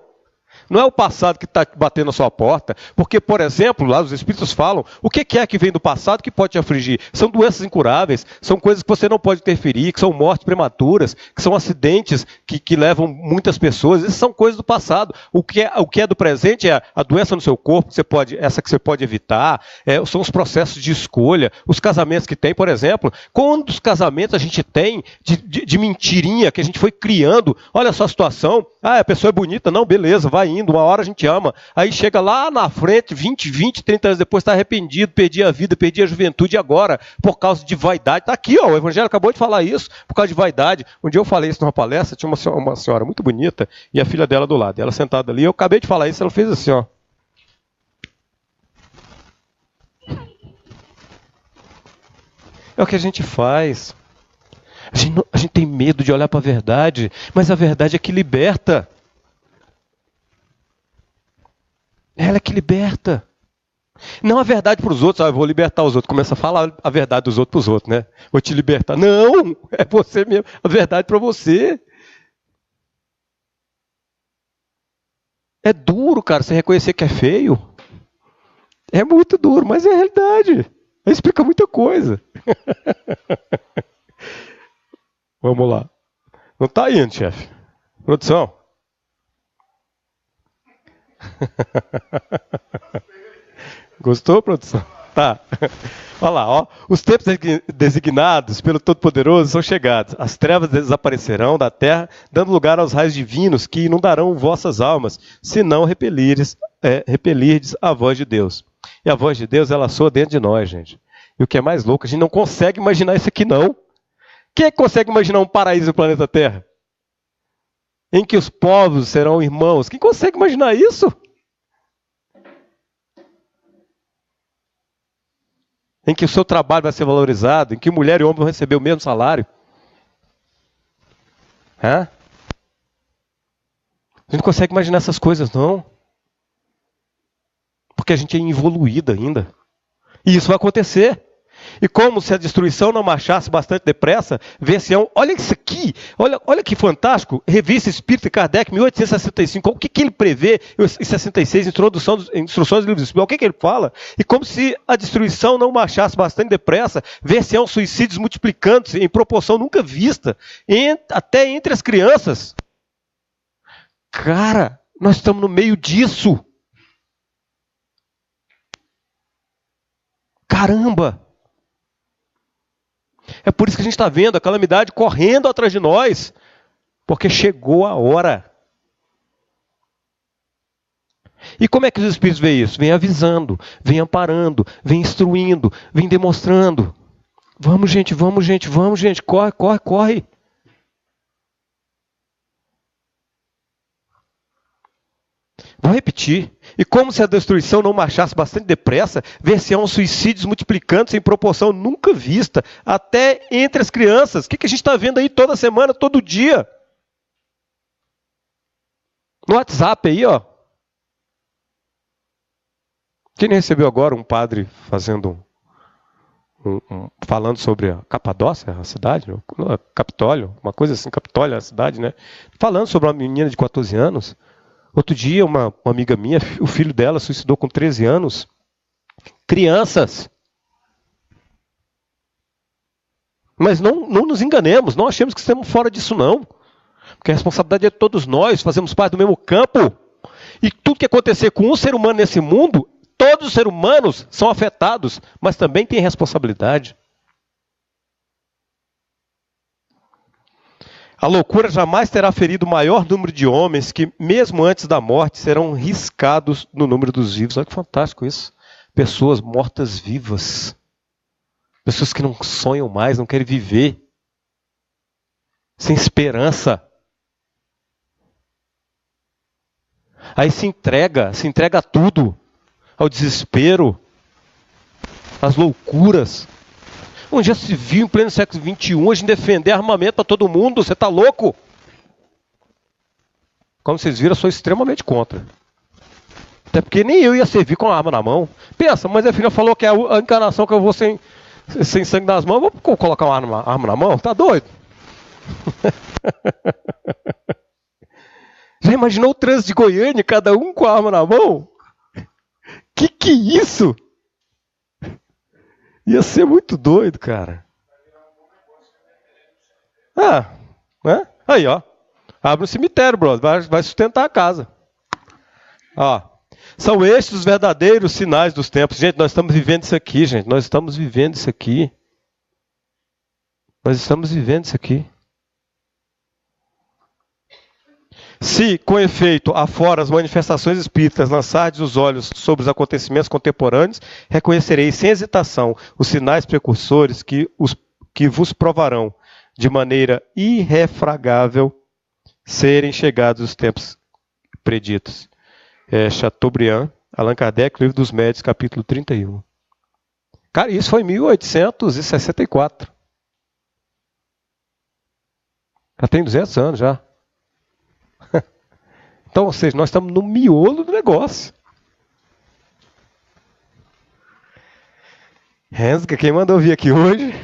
Não é o passado que está batendo na sua porta. Porque, por exemplo, lá os Espíritos falam, o que é que vem do passado que pode te afligir? São doenças incuráveis, são coisas que você não pode interferir, que são mortes prematuras, que são acidentes que levam muitas pessoas. Essas são coisas do passado. O que é do presente é a doença no seu corpo, essa que você pode evitar, são os processos de escolha, os casamentos que tem, por exemplo. Quantos casamentos a gente tem de mentirinha que a gente foi criando? Olha só a situação. A pessoa é bonita, não, beleza, vai indo, uma hora a gente ama. Aí chega lá na frente, 20, 30 anos depois, está arrependido, perdi a vida, perdi a juventude agora, por causa de vaidade. Está aqui, ó, o Evangelho acabou de falar isso, por causa de vaidade. Um dia eu falei isso numa palestra, tinha uma senhora muito bonita e a filha dela do lado. Ela sentada ali, eu acabei de falar isso, ela fez assim, ó. É o que a gente faz. A gente tem medo de olhar para a verdade, mas a verdade é que liberta. Ela é que liberta. Não a verdade para os outros, eu vou libertar os outros. Começa a falar a verdade dos outros para os outros, né? Vou te libertar. Não, é você mesmo. A verdade para você. É duro, cara, você reconhecer que é feio. É muito duro, mas é a realidade. Explica muita coisa. Vamos lá. Não está indo, chefe. Produção. Gostou, produção? Tá. Olha lá, ó. Os tempos designados pelo Todo-Poderoso são chegados. As trevas desaparecerão da terra, dando lugar aos raios divinos que inundarão vossas almas, se não repelirdes a voz de Deus. E a voz de Deus, ela soa dentro de nós, gente. E o que é mais louco, a gente não consegue imaginar isso aqui, não. Quem é que consegue imaginar um paraíso no planeta Terra? Em que os povos serão irmãos. Quem consegue imaginar isso? Em que o seu trabalho vai ser valorizado, em que mulher e homem vão receber o mesmo salário. A gente não consegue imaginar essas coisas, não. Porque a gente é involuído ainda. E isso vai acontecer. E como se a destruição não marchasse bastante depressa, vê-se-ão. Olha isso aqui, olha que fantástico. Revista Espírita Kardec, 1865. O que ele prevê em 66, Instruções do Livro do Espírito? O que ele fala? E como se a destruição não marchasse bastante depressa, vê-se-ão suicídios multiplicando-se em proporção nunca vista, até entre as crianças. Cara, nós estamos no meio disso. Caramba! É por isso que a gente está vendo a calamidade correndo atrás de nós. Porque chegou a hora. E como é que os Espíritos veem isso? Vem avisando, vem amparando, vem instruindo, vem demonstrando. Vamos, gente, corre, corre, corre. Vou repetir. E como se a destruição não marchasse bastante depressa, ver-se-ão suicídios multiplicando-se em proporção nunca vista, até entre as crianças. O que a gente está vendo aí toda semana, todo dia? No WhatsApp aí, ó. Quem recebeu agora um padre fazendo falando sobre a Capadócia, a cidade, Capitólio, uma coisa assim, Capitólio, a cidade, né? Falando sobre uma menina de 14 anos. Outro dia, uma amiga minha, o filho dela suicidou com 13 anos. Crianças. Mas não nos enganemos, não achemos que estamos fora disso, não. Porque a responsabilidade é de todos nós, fazemos parte do mesmo campo. E tudo que acontecer com um ser humano nesse mundo, todos os seres humanos são afetados, mas também têm responsabilidade. A loucura jamais terá ferido o maior número de homens que, mesmo antes da morte, serão riscados no número dos vivos. Olha que fantástico isso. Pessoas mortas vivas. Pessoas que não sonham mais, não querem viver. Sem esperança. Aí se entrega a tudo. Ao desespero. Às loucuras. Onde já se viu em pleno século XXI a gente defender armamento para todo mundo? Você está louco? Como vocês viram, eu sou extremamente contra. Até porque nem eu ia servir com a arma na mão. Pensa, mas a filha falou que é a encarnação que eu vou sem sangue nas mãos. Eu vou colocar uma arma na mão? Tá doido? Já imaginou o trânsito de Goiânia, cada um com a arma na mão? Que é isso? Ia ser muito doido, cara. Né? Aí, ó. Abre um cemitério, brother. Vai sustentar a casa. Ó. São estes os verdadeiros sinais dos tempos. Gente, nós estamos vivendo isso aqui, gente. Nós estamos vivendo isso aqui. Nós estamos vivendo isso aqui. Se, com efeito, afora as manifestações espíritas lançardes os olhos sobre os acontecimentos contemporâneos, reconhecereis sem hesitação os sinais precursores que vos provarão, de maneira irrefragável, serem chegados os tempos preditos. Chateaubriand, Allan Kardec, Livro dos Médiuns, capítulo 31. Cara, isso foi em 1864. Já tem 200 anos já. Então, ou seja, nós estamos no miolo do negócio. Rensga, quem mandou vir aqui hoje?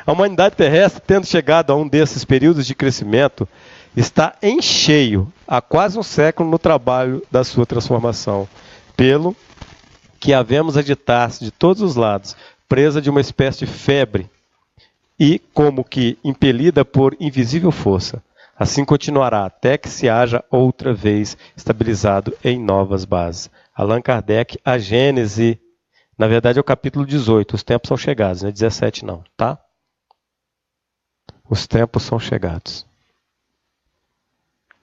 A humanidade terrestre, tendo chegado a um desses períodos de crescimento, está em cheio, há quase um século, no trabalho da sua transformação, pelo que havemos agitar-se de todos os lados, presa de uma espécie de febre, e como que impelida por invisível força. Assim continuará até que se haja outra vez estabilizado em novas bases. Allan Kardec, a Gênese, na verdade é o capítulo 18, os tempos são chegados, não é 17 não, tá? Os tempos são chegados.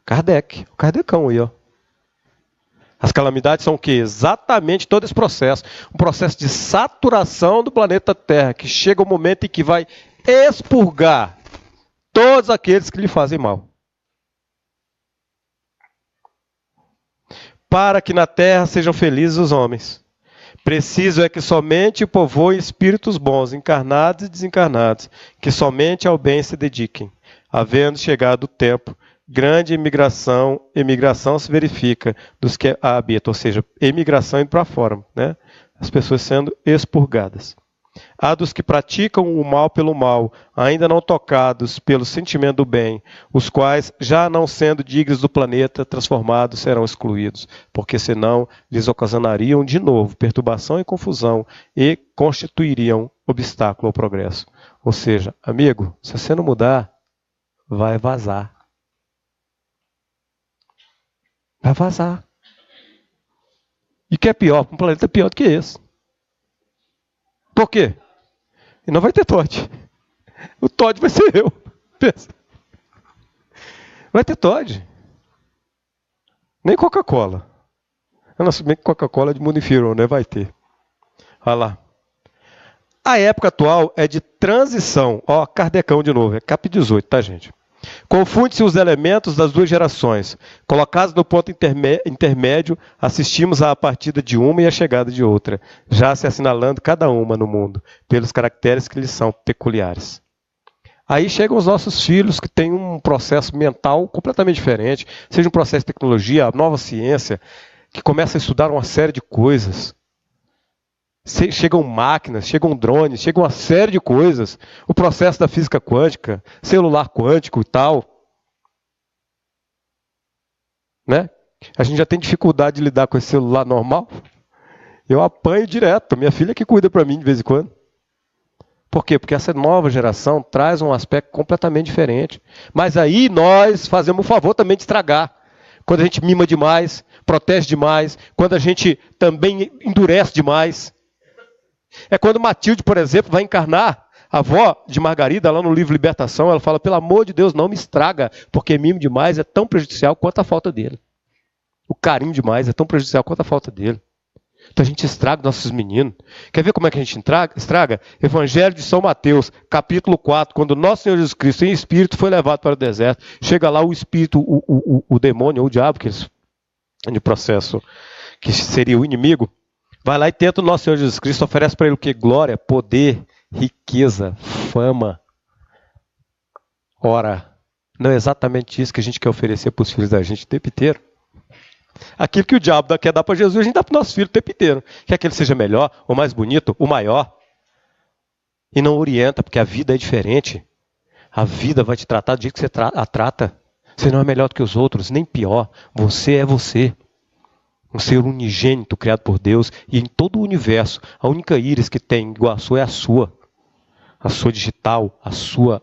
Kardec, o Kardecão aí, ó. As calamidades são o quê? Exatamente todo esse processo. Um processo de saturação do planeta Terra, que chega o momento em que vai expurgar todos aqueles que lhe fazem mal. Para que na terra sejam felizes os homens. Preciso é que somente povoem espíritos bons, encarnados e desencarnados, que somente ao bem se dediquem. Havendo chegado o tempo, grande emigração se verifica dos que a habitam, ou seja, emigração indo para fora, né? As pessoas sendo expurgadas. Há dos que praticam o mal pelo mal, ainda não tocados pelo sentimento do bem, os quais, já não sendo dignos do planeta, transformados serão excluídos, porque senão lhes ocasionariam de novo perturbação e confusão e constituiriam obstáculo ao progresso. Ou seja, amigo, se você não mudar, vai vazar. Vai vazar. E o que é pior? Um planeta pior do que esse. Por quê? E não vai ter Todd. O Todd vai ser eu. Pensa. Vai ter Todd. Nem Coca-Cola. Eu não sei bem que Coca-Cola é de mundo inferior, né? Vai ter. Olha lá. A época atual é de transição. Ó, Kardecão de novo. É cap 18, tá, gente? Confunde-se os elementos das duas gerações. Colocados no ponto intermédio, assistimos à partida de uma e à chegada de outra, já se assinalando cada uma no mundo, pelos caracteres que lhes são peculiares. Aí chegam os nossos filhos que têm um processo mental completamente diferente, seja um processo de tecnologia, a nova ciência, que começa a estudar uma série de coisas. Chegam máquinas, chegam drones, chegam uma série de coisas. O processo da física quântica, celular quântico e tal. Né? A gente já tem dificuldade de lidar com esse celular normal. Eu apanho direto. Minha filha que cuida para mim de vez em quando. Por quê? Porque essa nova geração traz um aspecto completamente diferente. Mas aí nós fazemos o favor também de estragar. Quando a gente mima demais, protege demais, quando a gente também endurece demais. É quando Matilde, por exemplo, vai encarnar a avó de Margarida, lá no livro Libertação, ela fala, pelo amor de Deus, não me estraga, porque mimo demais é tão prejudicial quanto a falta dele. O carinho demais é tão prejudicial quanto a falta dele. Então a gente estraga nossos meninos. Quer ver como é que a gente estraga? Evangelho de São Mateus, capítulo 4, quando nosso Senhor Jesus Cristo, em espírito, foi levado para o deserto. Chega lá o espírito, o demônio, ou o diabo, que eles, de processo, que seria o inimigo, vai lá e tenta o nosso Senhor Jesus Cristo, oferece para ele o que? Glória, poder, riqueza, fama. Ora, não é exatamente isso que a gente quer oferecer para os filhos da gente o tempo inteiro? Aquilo que o diabo quer dar para Jesus, a gente dá para o nosso filho o tempo inteiro. Quer que ele seja melhor, o mais bonito, o maior. E não orienta, porque a vida é diferente. A vida vai te tratar do jeito que você a trata. Você não é melhor do que os outros, nem pior. Você é você. Um ser unigênito criado por Deus. E em todo o universo, a única íris que tem igual a sua é a sua. A sua digital, a sua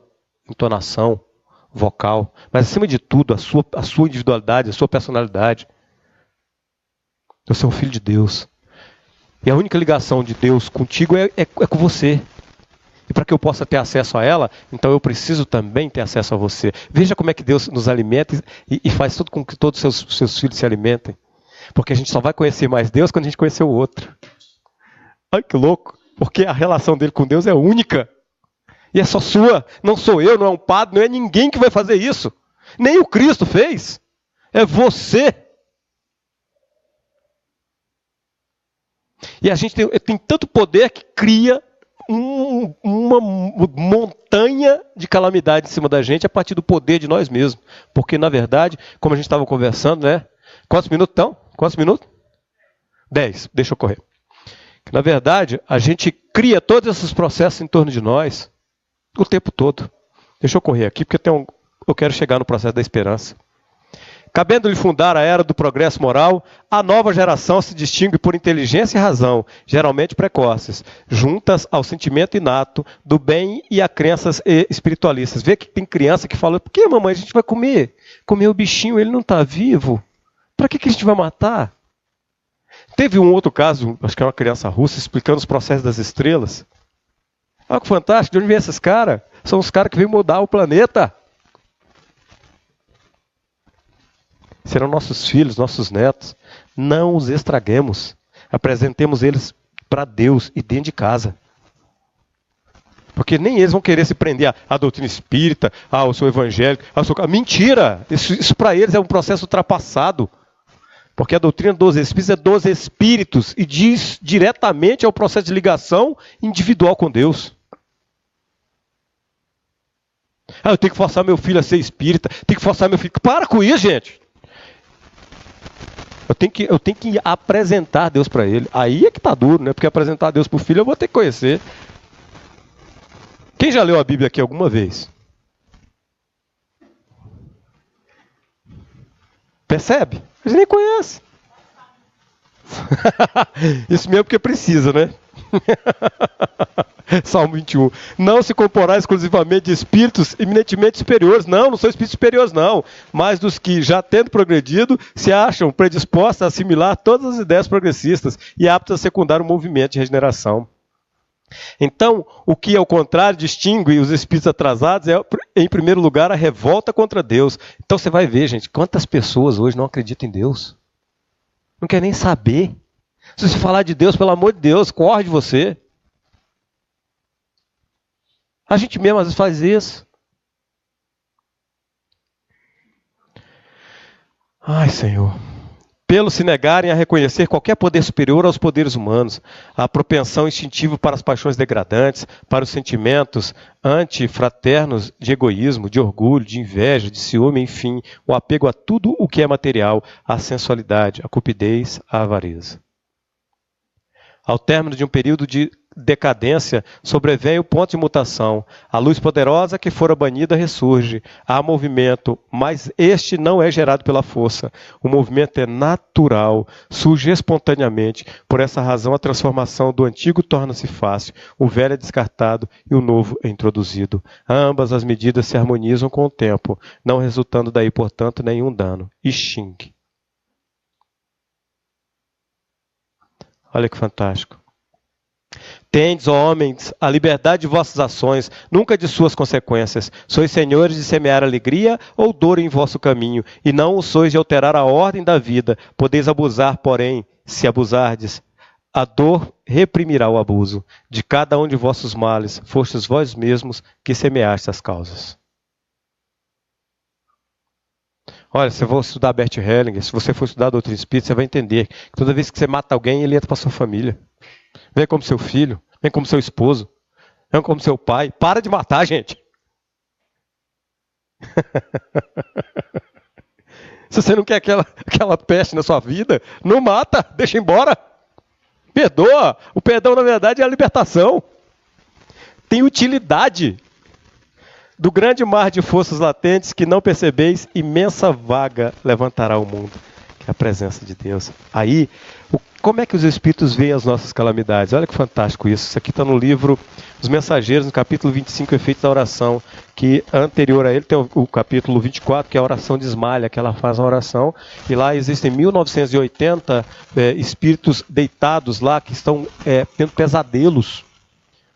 entonação vocal. Mas acima de tudo, a sua individualidade, a sua personalidade. Você é um filho de Deus. E a única ligação de Deus contigo é com você. E para que eu possa ter acesso a ela, então eu preciso também ter acesso a você. Veja como é que Deus nos alimenta e faz tudo com que todos os seus filhos se alimentem. Porque a gente só vai conhecer mais Deus quando a gente conhecer o outro. Ai, que louco. Porque a relação dele com Deus é única. E é só sua. Não sou eu, não é um padre, não é ninguém que vai fazer isso. Nem o Cristo fez. É você. E a gente tem tanto poder que cria uma montanha de calamidade em cima da gente a partir do poder de nós mesmos. Porque, na verdade, como a gente estava conversando, né? Quantos minutos estão? Quantos minutos? 10. Deixa eu correr. Na verdade, a gente cria todos esses processos em torno de nós o tempo todo. Deixa eu correr aqui, porque eu quero chegar no processo da esperança. Cabendo-lhe fundar a era do progresso moral, a nova geração se distingue por inteligência e razão, geralmente precoces, juntas ao sentimento inato do bem e a crenças espiritualistas. Vê que tem criança que fala, por que, mamãe, a gente vai comer? Comer o bichinho, ele não está vivo. Para que a gente vai matar? Teve um outro caso, acho que é uma criança russa, explicando os processos das estrelas. Olha que fantástico, de onde vem esses caras? São os caras que vêm mudar o planeta. Serão nossos filhos, nossos netos. Não os estraguemos. Apresentemos eles para Deus e dentro de casa. Porque nem eles vão querer se prender à doutrina espírita, eu sou evangélico, eu sou... Mentira! Isso para eles é um processo ultrapassado. Porque a doutrina dos espíritos é dos espíritos e diz diretamente ao processo de ligação individual com Deus. Eu tenho que forçar meu filho a ser espírita, tenho que forçar meu filho... Para com isso, gente! Eu tenho que apresentar Deus para ele. Aí é que está duro, né? Porque apresentar Deus para o filho eu vou ter que conhecer. Quem já leu a Bíblia aqui alguma vez? Percebe? A gente nem conhece. Isso mesmo porque precisa, né? Salmo 21. Não se comporá exclusivamente de espíritos eminentemente superiores. Não são espíritos superiores, não. Mas dos que, já tendo progredido, se acham predispostos a assimilar todas as ideias progressistas e aptos a secundar o movimento de regeneração. Então, o que, ao contrário, distingue os espíritos atrasados é, em primeiro lugar, a revolta contra Deus. Então, você vai ver, gente, quantas pessoas hoje não acreditam em Deus. Não quer nem saber. Se você falar de Deus, pelo amor de Deus, corre de você. A gente mesmo às vezes faz isso. Ai, Senhor. Pelo se negarem a reconhecer qualquer poder superior aos poderes humanos, a propensão instintiva para as paixões degradantes, para os sentimentos antifraternos de egoísmo, de orgulho, de inveja, de ciúme, enfim, o apego a tudo o que é material, a sensualidade, a cupidez, a avareza. Ao término de um período de decadência, sobrevém o ponto de mutação. A luz poderosa que fora banida ressurge. Há movimento, mas este não é gerado pela força. O movimento é natural, surge espontaneamente. Por essa razão, a transformação do antigo torna-se fácil. O velho é descartado e o novo é introduzido. Ambas as medidas se harmonizam com o tempo, não resultando daí, portanto, nenhum dano. I Ching. Olha que fantástico. Tendes, ó homens, a liberdade de vossas ações, nunca de suas consequências. Sois senhores de semear alegria ou dor em vosso caminho, e não o sois de alterar a ordem da vida. Podeis abusar, porém, se abusardes, a dor reprimirá o abuso. De cada um de vossos males, fostes vós mesmos que semeastes as causas. Olha, se você for estudar Bert Hellinger, se você for estudar doutrina espírita, você vai entender que toda vez que você mata alguém, ele entra para sua família. Vem como seu filho, vem como seu esposo, vem como seu pai. Para de matar, gente. Se você não quer aquela peste na sua vida, não mata, deixa embora. Perdoa. O perdão, na verdade, é a libertação. Tem utilidade. Do grande mar de forças latentes que não percebeis, imensa vaga levantará o mundo. Que é a presença de Deus. Aí, como é que os Espíritos veem as nossas calamidades? Olha que fantástico isso. Isso aqui está no livro Os Mensageiros, no capítulo 25, Efeitos da Oração, que anterior a ele tem o capítulo 24, que é a oração de Ismalha, que ela faz a oração, e lá existem 1980 espíritos deitados lá, que estão tendo pesadelos,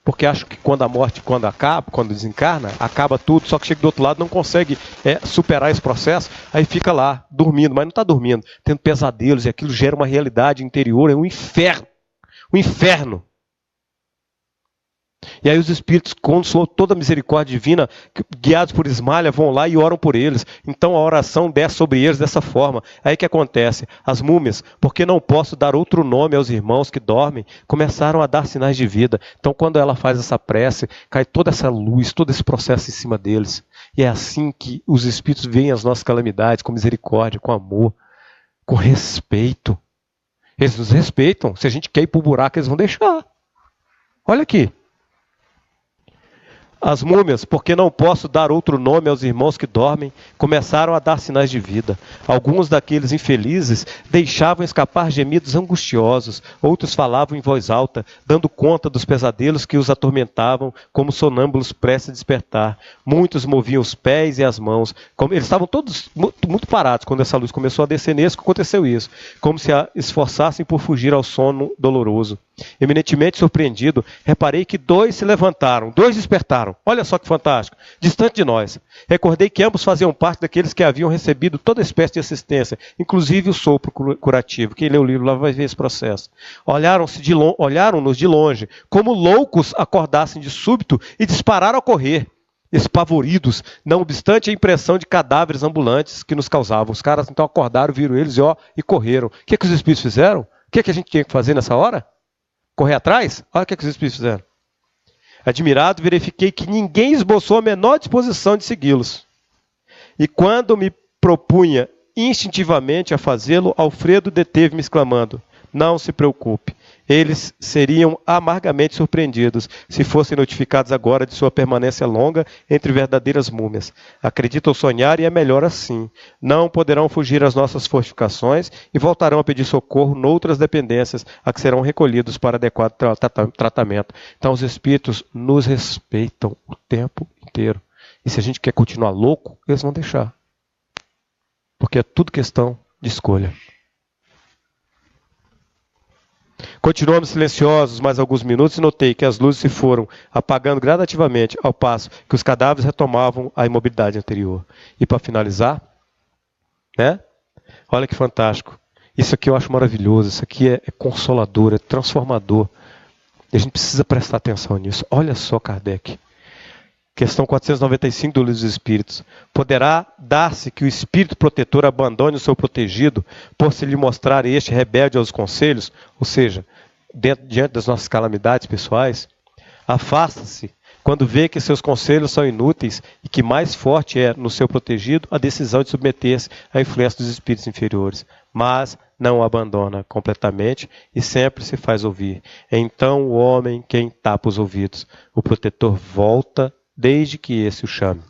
porque acham que quando a morte, quando desencarna, acaba tudo, só que chega do outro lado, não consegue superar esse processo, aí fica lá, dormindo, mas não está dormindo, tendo pesadelos, e aquilo gera uma realidade interior, é um inferno. Um inferno. E aí os espíritos, com toda a misericórdia divina, guiados por Ismalha, vão lá e oram por eles. Então a oração desce sobre eles dessa forma. Aí que acontece? As múmias, porque não posso dar outro nome aos irmãos que dormem, começaram a dar sinais de vida. Então quando ela faz essa prece, cai toda essa luz, todo esse processo em cima deles. E é assim que os espíritos veem as nossas calamidades, com misericórdia, com amor, com respeito. Eles nos respeitam. Se a gente quer ir para o buraco, eles vão deixar. Olha aqui. As múmias, porque não posso dar outro nome aos irmãos que dormem, começaram a dar sinais de vida. Alguns daqueles infelizes deixavam escapar gemidos angustiosos, outros falavam em voz alta, dando conta dos pesadelos que os atormentavam, como sonâmbulos prestes a despertar. Muitos moviam os pés e as mãos, eles estavam todos muito parados quando essa luz começou a descer neles, que aconteceu isso, como se a esforçassem por fugir ao sono doloroso. Eminentemente surpreendido, reparei que 2 se levantaram, 2 despertaram. Olha só que fantástico, distante de nós. Recordei que ambos faziam parte daqueles que haviam recebido toda espécie de assistência, inclusive o sopro curativo. Quem lê o livro lá vai ver esse processo. Olharam-nos de longe, como loucos acordassem de súbito e dispararam a correr, espavoridos, não obstante a impressão de cadáveres ambulantes que nos causavam. Os caras então acordaram, viram eles e correram. O que os espíritos fizeram? O que a gente tinha que fazer nessa hora? Correr atrás? Olha o que os espíritos fizeram. Admirado, verifiquei que ninguém esboçou a menor disposição de segui-los. E quando me propunha instintivamente a fazê-lo, Alfredo deteve-me exclamando: não se preocupe, eles seriam amargamente surpreendidos se fossem notificados agora de sua permanência longa entre verdadeiras múmias. Acreditam sonhar e é melhor assim. Não poderão fugir às nossas fortificações e voltarão a pedir socorro noutras dependências a que serão recolhidos para adequado tratamento. Então os espíritos nos respeitam o tempo inteiro. E se a gente quer continuar louco, eles vão deixar. Porque é tudo questão de escolha. Continuamos silenciosos mais alguns minutos e notei que as luzes se foram apagando gradativamente, ao passo que os cadáveres retomavam a imobilidade anterior. E para finalizar, olha que fantástico. Isso aqui eu acho maravilhoso, isso aqui é consolador, é transformador. E a gente precisa prestar atenção nisso. Olha só Kardec. Questão 495 do Livro dos Espíritos. Poderá dar-se que o espírito protetor abandone o seu protegido por se lhe mostrar este rebelde aos conselhos? Ou seja, diante das nossas calamidades pessoais, afasta-se quando vê que seus conselhos são inúteis e que mais forte é no seu protegido a decisão de submeter-se à influência dos espíritos inferiores. Mas não o abandona completamente e sempre se faz ouvir. Então o homem quem tapa os ouvidos, o protetor volta desde que esse o chame.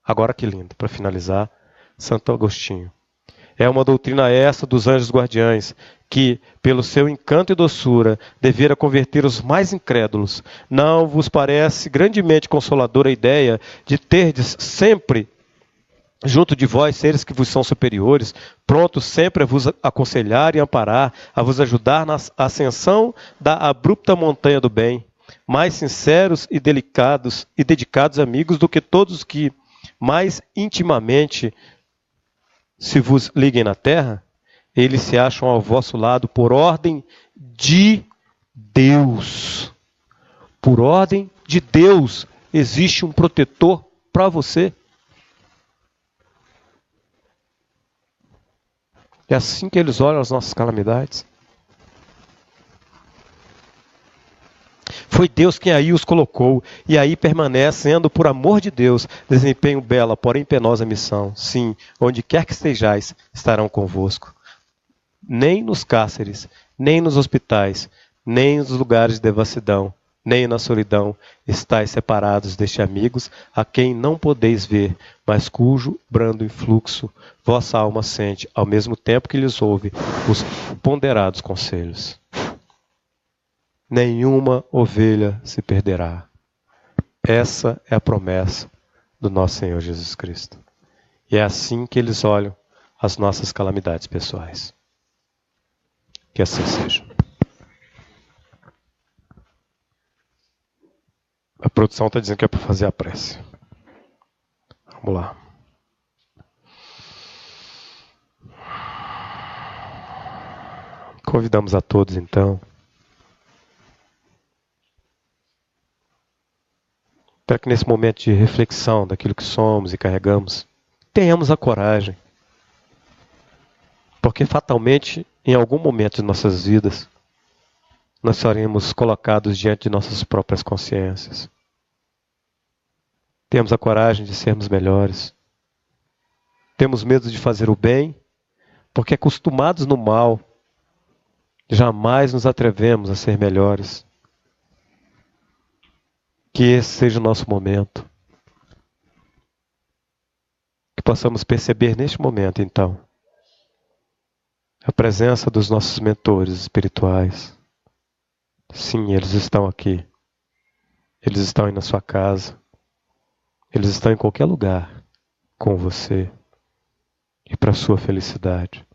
Agora que lindo, para finalizar, Santo Agostinho. É uma doutrina essa dos anjos guardiães, que, pelo seu encanto e doçura, devera converter os mais incrédulos. Não vos parece grandemente consoladora a ideia de terdes sempre junto de vós seres que vos são superiores, prontos sempre a vos aconselhar e amparar, a vos ajudar na ascensão da abrupta montanha do bem? Mais sinceros e delicados e dedicados amigos do que todos que mais intimamente se vos liguem na terra, eles se acham ao vosso lado por ordem de Deus. Por ordem de Deus existe um protetor para você. É assim que eles olham as nossas calamidades. Foi Deus quem aí os colocou, e aí permanecendo, por amor de Deus, desempenham bela, porém penosa missão. Sim, onde quer que estejais, estarão convosco. Nem nos cárceres, nem nos hospitais, nem nos lugares de devassidão, nem na solidão estáis separados deste amigos, a quem não podeis ver, mas cujo brando influxo vossa alma sente, ao mesmo tempo que lhes ouve os ponderados conselhos. Nenhuma ovelha se perderá. Essa é a promessa do nosso Senhor Jesus Cristo. E é assim que eles olham as nossas calamidades pessoais. Que assim seja. A produção está dizendo que é para fazer a prece. Vamos lá. Convidamos a todos, então, para que nesse momento de reflexão daquilo que somos e carregamos, tenhamos a coragem. Porque fatalmente, em algum momento de nossas vidas, nós seremos colocados diante de nossas próprias consciências. Temos a coragem de sermos melhores. Temos medo de fazer o bem, porque acostumados no mal, jamais nos atrevemos a ser melhores. Que esse seja o nosso momento. Que possamos perceber neste momento, então, a presença dos nossos mentores espirituais. Sim, eles estão aqui. Eles estão aí na sua casa. Eles estão em qualquer lugar com você e para a sua felicidade.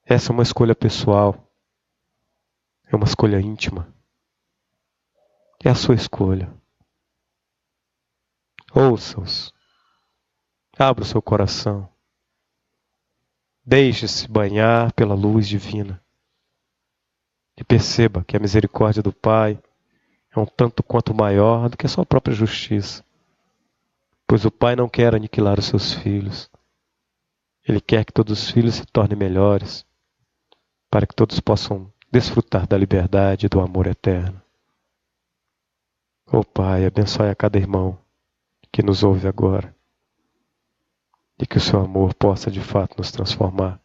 Essa é uma escolha pessoal. É uma escolha íntima. É a sua escolha. Ouça-os. Abra o seu coração. Deixe-se banhar pela luz divina. E perceba que a misericórdia do Pai é um tanto quanto maior do que a sua própria justiça. Pois o Pai não quer aniquilar os seus filhos. Ele quer que todos os filhos se tornem melhores, para que todos possam desfrutar da liberdade e do amor eterno. Ó Pai, abençoe a cada irmão que nos ouve agora. E que o seu amor possa de fato nos transformar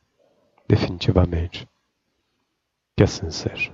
definitivamente. Que assim seja.